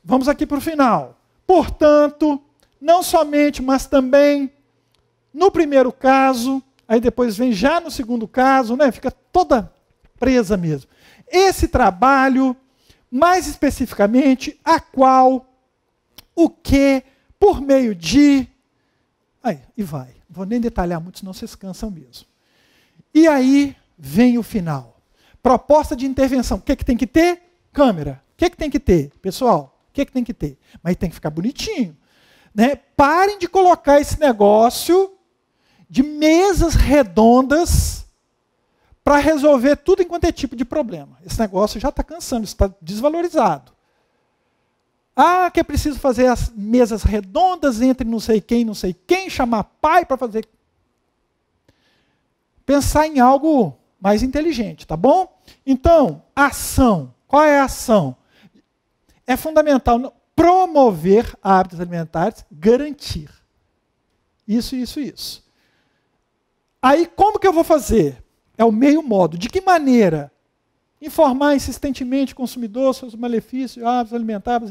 Vamos aqui para o final. Portanto, não somente, mas também, no primeiro caso, aí depois vem já no segundo caso, né, fica toda presa mesmo. Esse trabalho, mais especificamente, a qual, o que, por meio de... Aí, e vai. Não vou nem detalhar muito, senão vocês cansam mesmo. E aí vem o final. Proposta de intervenção. O que tem que ter? Câmera. O que tem que ter? Pessoal, o que tem que ter? Mas tem que ficar bonitinho. Né? Parem de colocar esse negócio de mesas redondas para resolver tudo enquanto é tipo de problema. Esse negócio já está cansando, está desvalorizado. Que é preciso fazer as mesas redondas entre não sei quem, chamar pai para fazer... Pensar em algo mais inteligente, tá bom? Então, ação. Qual é a ação? É fundamental promover hábitos alimentares, garantir. Isso. Aí, como que eu vou fazer? É o meio modo. De que maneira? Informar insistentemente o consumidor sobre os malefícios, hábitos alimentares.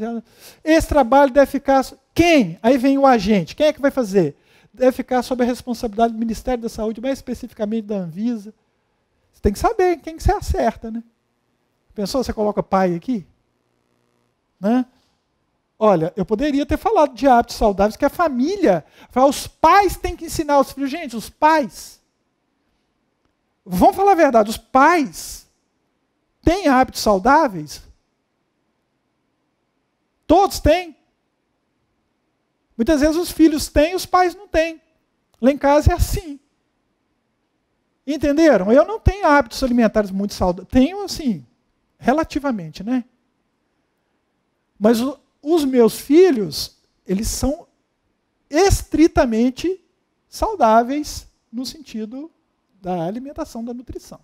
Esse trabalho deve ficar... Quem? Aí vem o agente. Quem é que vai fazer? Deve ficar sob a responsabilidade do Ministério da Saúde, mais especificamente da Anvisa. Você tem que saber quem que você acerta, né? Pensou, você coloca pai aqui? Né? Olha, eu poderia ter falado de hábitos saudáveis, que a família... Os pais têm que ensinar os filhos. Gente, os pais... Vamos falar a verdade, os pais têm hábitos saudáveis? Todos têm. Muitas vezes os filhos têm, os pais não têm. Lá em casa é assim. Entenderam? Eu não tenho hábitos alimentares muito saudáveis. Tenho, assim, relativamente, né? Mas os meus filhos, eles são estritamente saudáveis no sentido da alimentação, da nutrição.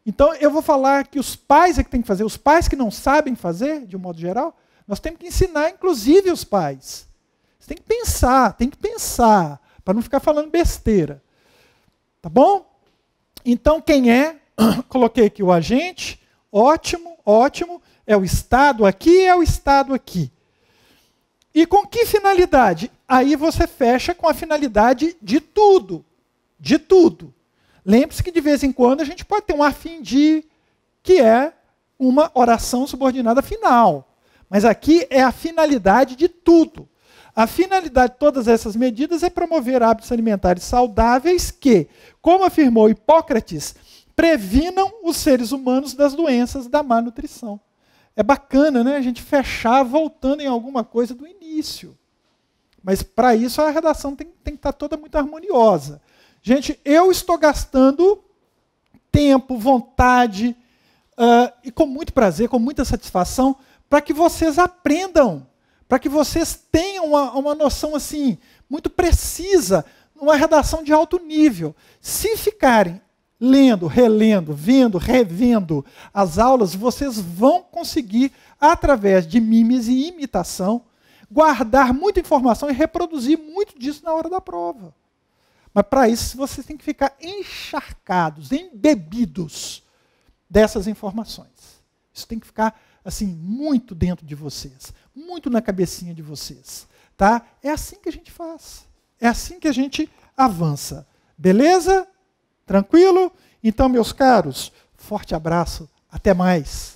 Então, eu vou falar que os pais é que tem que fazer, os pais que não sabem fazer, de um modo geral, nós temos que ensinar, inclusive, os pais. Você tem que pensar, para não ficar falando besteira. Tá bom? Então, quem é? Coloquei aqui o agente, ótimo, ótimo, é o Estado aqui, é o Estado aqui. E com que finalidade? Aí você fecha com a finalidade de tudo. De tudo. Lembre-se que de vez em quando a gente pode ter um a fim de, que é uma oração subordinada final. Mas aqui é a finalidade de tudo. A finalidade de todas essas medidas é promover hábitos alimentares saudáveis que, como afirmou Hipócrates, previnam os seres humanos das doenças da má nutrição. É bacana, né? A gente fechar voltando em alguma coisa do início. Mas para isso a redação tem que estar toda muito harmoniosa. Gente, eu estou gastando tempo, vontade, e com muito prazer, com muita satisfação, para que vocês aprendam, para que vocês tenham uma noção assim muito precisa, uma redação de alto nível. Se ficarem lendo, relendo, vendo, revendo as aulas, vocês vão conseguir, através de mimes e imitação, guardar muita informação e reproduzir muito disso na hora da prova. Mas para isso vocês têm que ficar encharcados, embebidos dessas informações. Isso tem que ficar assim muito dentro de vocês, muito na cabecinha de vocês, tá? É assim que a gente faz. É assim que a gente avança. Beleza? Tranquilo? Então, meus caros, forte abraço, até mais.